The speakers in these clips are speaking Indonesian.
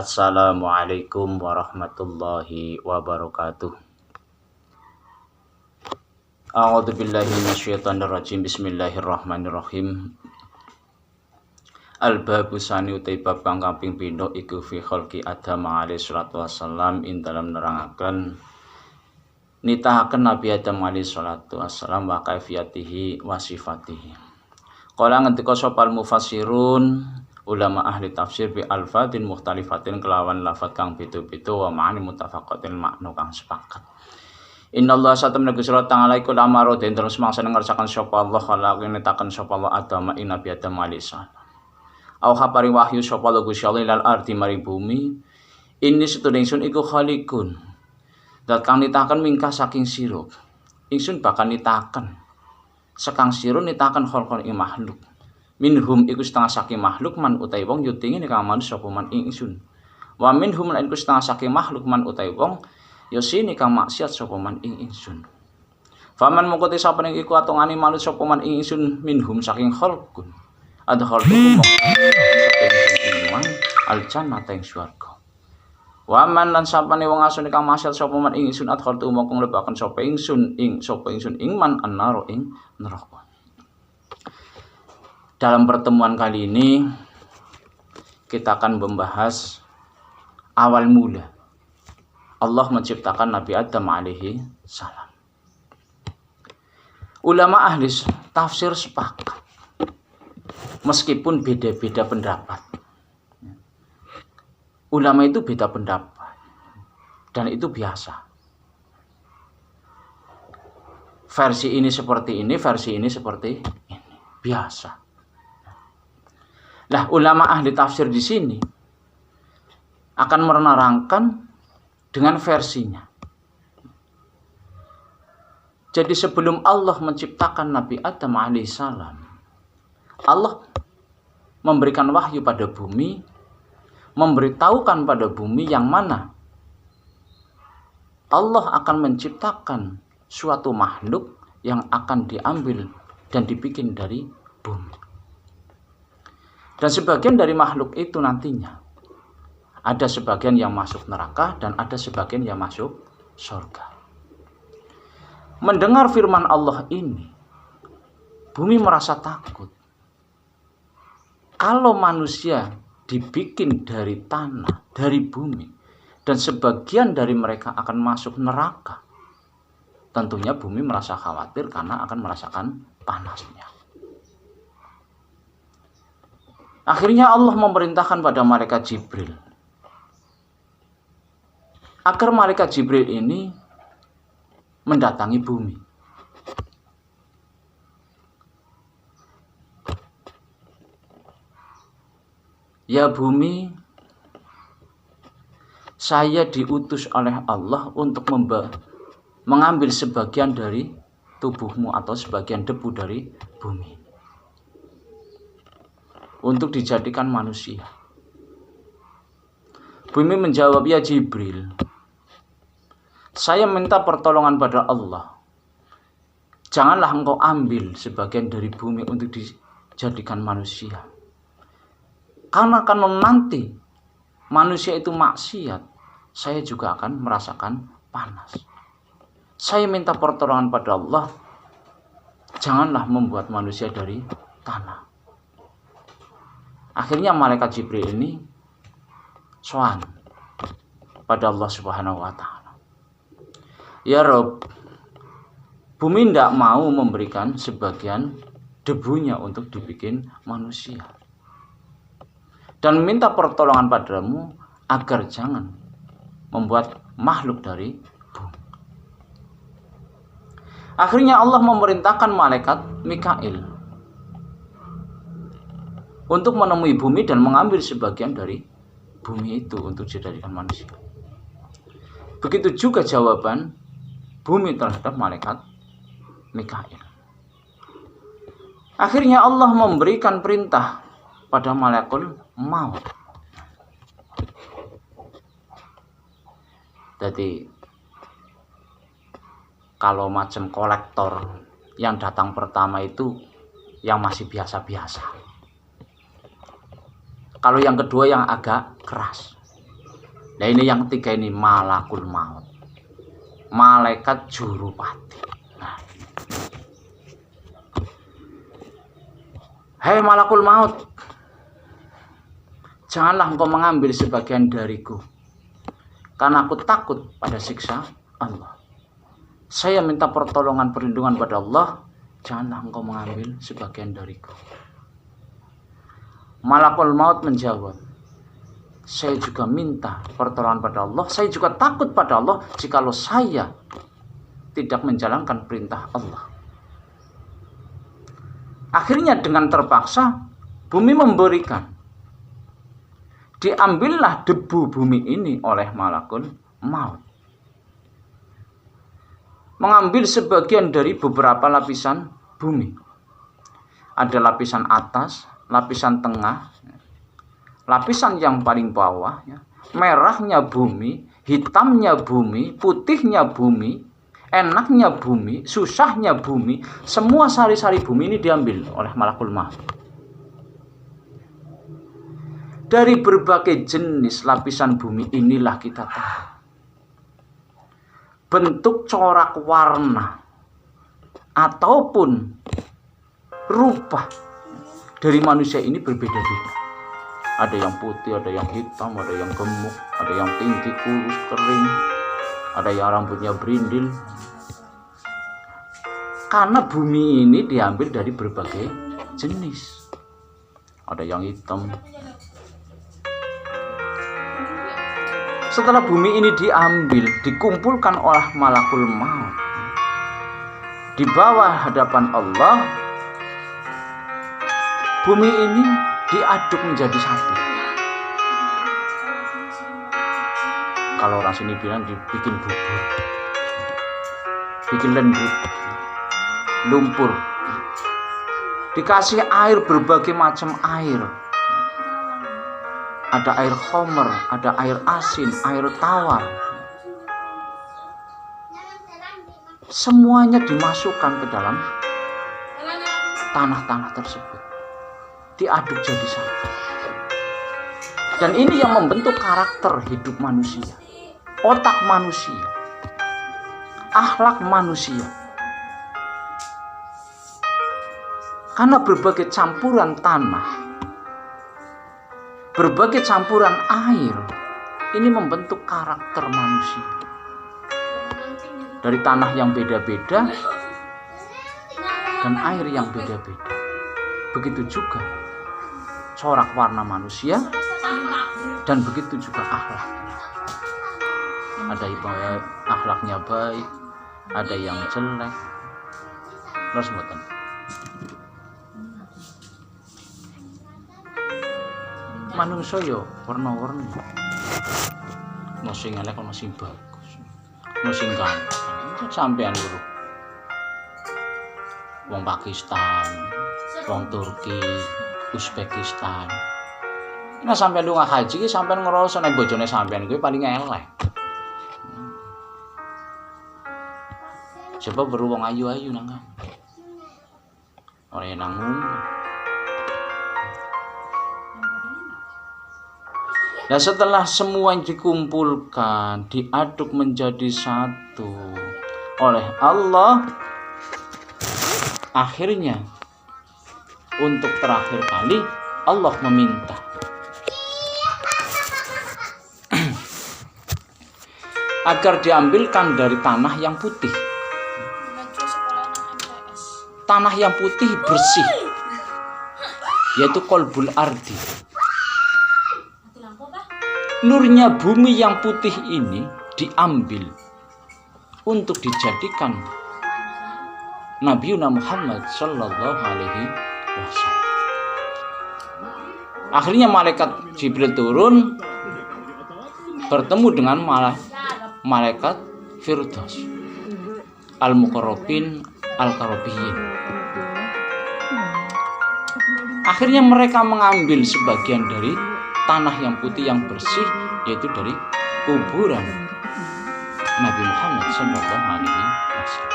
Assalamualaikum warahmatullahi wabarakatuh. A'udzubillahi minasyaitonirrajim. Bismillahirrahmanirrahim. Al-babu sani utai bab kang kaping pindho iku fi khalqi Adam alaihi salatu wassalam ing dalam nerangaken nitahaken Nabi Adam alaihi salatu wassalam wa kaifiyatihi wa sifatihi. Kala ngendika sapa mufassirun ulama ahli tafsir bi alfatin mukhtalifatin kelawan lafaz kang beda-beda wa ma'ani muttafaqatin makna kang sepakat. Innallaha satamna Gusti ta'ala iku lamaro den terus mangsa ngersakan sapa Allah kala netaken sapa Allah Adam ing Nabi Adam alaihi salam. Au khabari wahyu sapa Allah Gusti Allah ilal ardi maring bumi. Ini setune ingsun iku khaliqun. Dat kang nitaken mingkah saking sira. Ingsun bakal nitaken sekang sira nitaken khalqan ing makhluk. Minhum iku setengah saking makhluk man utawi wong yutingi nek manungsa sapa man ing ingsun. Wa minhum lan iku setengah saking makhluk man utawi wong yosine kang maksiat sapa man ing ingsun. Faman mongko te sapa ning iku atungane manungsa sapa man ing ingsun minhum saking khalqun. Ada khalqum iman al-jannata ing swarga. Wa man lan sapane wong asune kang maksiat sapa man ing ingsun adkhaltu mongko mlebaken sapa ingsun ing man annaro ing neraka. Dalam pertemuan kali ini kita akan membahas awal mula Allah menciptakan Nabi Adam alaihi salam. Ulama ahli tafsir sepakat meskipun beda-beda pendapat. Ulama itu beda pendapat dan itu biasa. Versi ini seperti ini, versi ini seperti ini. Biasa. Lah ulama ahli tafsir di sini akan menerangkan dengan versinya. Jadi sebelum Allah menciptakan Nabi Adam alaihissalam, Allah memberikan wahyu pada bumi, memberitahukan pada bumi yang mana Allah akan menciptakan suatu makhluk yang akan diambil dan dibikin dari bumi. Dan sebagian dari makhluk itu nantinya ada sebagian yang masuk neraka dan ada sebagian yang masuk surga. Mendengar firman Allah ini, bumi merasa takut. Kalau manusia dibikin dari tanah, dari bumi, dan sebagian dari mereka akan masuk neraka, tentunya bumi merasa khawatir karena akan merasakan panasnya. Akhirnya Allah memerintahkan pada malaikat Jibril agar malaikat Jibril ini mendatangi bumi. Ya bumi, saya diutus oleh Allah untuk mengambil sebagian dari tubuhmu atau sebagian debu dari bumi untuk dijadikan manusia. Bumi menjawab, ya Jibril, saya minta pertolongan pada Allah. Janganlah engkau ambil sebagian dari bumi untuk dijadikan manusia. Karena kalau nanti manusia itu maksiat, saya juga akan merasakan panas. Saya minta pertolongan pada Allah, janganlah membuat manusia dari tanah. Akhirnya malaikat Jibril ini sowan pada Allah Subhanahu wa taala. Ya Rabb, bumi tidak mau memberikan sebagian debunya untuk dibikin manusia. Dan minta pertolongan padamu agar jangan membuat makhluk dari bumi. Akhirnya Allah memerintahkan malaikat Mikail untuk menemui bumi dan mengambil sebagian dari bumi itu untuk dijadikan manusia. Begitu juga jawaban bumi terhadap malaikat Mikail. Akhirnya Allah memberikan perintah pada malaikat maut. Jadi kalau macam kolektor yang datang pertama itu yang masih biasa-biasa. Kalau yang kedua yang agak keras. Nah ini yang ketiga ini malakul maut, malaikat jurupati. Nah, hei malakul maut, janganlah engkau mengambil sebagian dariku, karena aku takut pada siksa Allah. Saya minta pertolongan perlindungan pada Allah, janganlah engkau mengambil sebagian dariku. Malakul maut menjawab, saya juga minta pertolongan pada Allah, saya juga takut pada Allah jikalau saya tidak menjalankan perintah Allah. Akhirnya dengan terpaksa bumi memberikan. Diambillah debu bumi ini oleh malakul maut. Mengambil sebagian dari beberapa lapisan bumi. Ada lapisan atas, lapisan tengah, lapisan yang paling bawah, ya. Merahnya bumi, hitamnya bumi, putihnya bumi, enaknya bumi, susahnya bumi, semua sari-sari bumi ini diambil oleh malakul maut. Dari berbagai jenis lapisan bumi inilah kita tahu bentuk corak warna ataupun rupa dari manusia ini berbeda-beda. Ada yang putih, ada yang hitam, ada yang gemuk, ada yang tinggi, kurus, kering, ada yang rambutnya berindil. Karena bumi ini diambil dari berbagai jenis. Ada yang hitam. Setelah bumi ini diambil, dikumpulkan oleh malakul maut di bawah hadapan Allah, bumi ini diaduk menjadi satu. Kalau orang sini bilang dibikin bubur, bikin lembut, lumpur, dikasih air, berbagai macam air. Ada air khomer, ada air asin, air tawar. Semuanya dimasukkan ke dalam tanah-tanah tersebut, diaduk jadi satu. Dan ini yang membentuk karakter hidup manusia, otak manusia, akhlak manusia. Karena berbagai campuran tanah, berbagai campuran air, ini membentuk karakter manusia. Dari tanah yang beda-beda dan air yang beda-beda. Begitu juga corak warna manusia dan begitu juga akhlaknya. Ada yang akhlaknya baik, ada yang jelek. Terus mboten. Manungsa yo warna-warni. Ono sing elek, ono sing bagus. Ono sing ganteng. Sampean lho. Wong Pakistan, wong Turki, Uzbekistan. Nek sampean lunga haji ki sampean ngrasa nek bojone sampean kuwi paling elek. Coba beru wong ayu-ayu nang. Ora nanggung. Nah setelah semua dikumpulkan, diaduk menjadi satu oleh Allah, akhirnya untuk terakhir kali Allah meminta agar diambilkan dari tanah yang putih. Tanah yang putih bersih, yaitu qalbul ardi. Nurnya bumi yang putih ini diambil untuk dijadikan Nabi Muhammad Sallallahu Alaihi Wasallam. Akhirnya malaikat Jibril turun bertemu dengan malaikat Firdaus, Al-Muqarrabin, Al-Karabiyyin. Akhirnya mereka mengambil sebagian dari tanah yang putih yang bersih, yaitu dari kuburan Nabi Muhammad Sallallahu Alaihi Wasallam.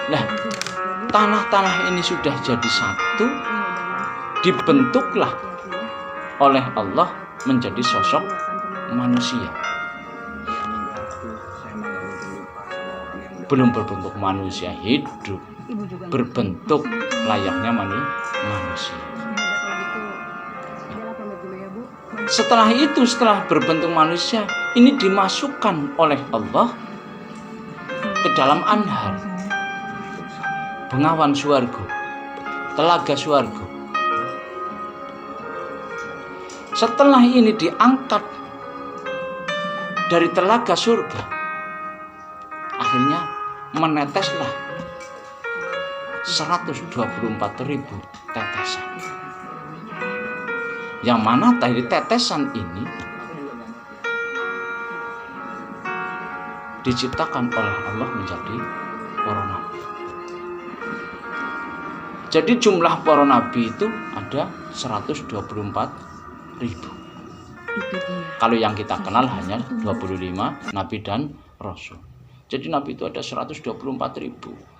Nah, tanah-tanah ini sudah jadi satu, dibentuklah oleh Allah menjadi sosok manusia. Belum berbentuk manusia hidup, berbentuk layaknya manusia. Setelah itu, setelah berbentuk manusia, ini dimasukkan oleh Allah ke dalam anhar, bengawan swarga, telaga swarga. Setelah ini diangkat dari telaga surga, akhirnya meneteslah 124.000 tetesan. Yang mana dari tetesan ini diciptakan oleh Allah menjadi para nabi. Jadi jumlah para nabi itu ada 124.000. Kalau yang kita kenal hanya 25 nabi dan rasul. Jadi nabi itu ada 124.000.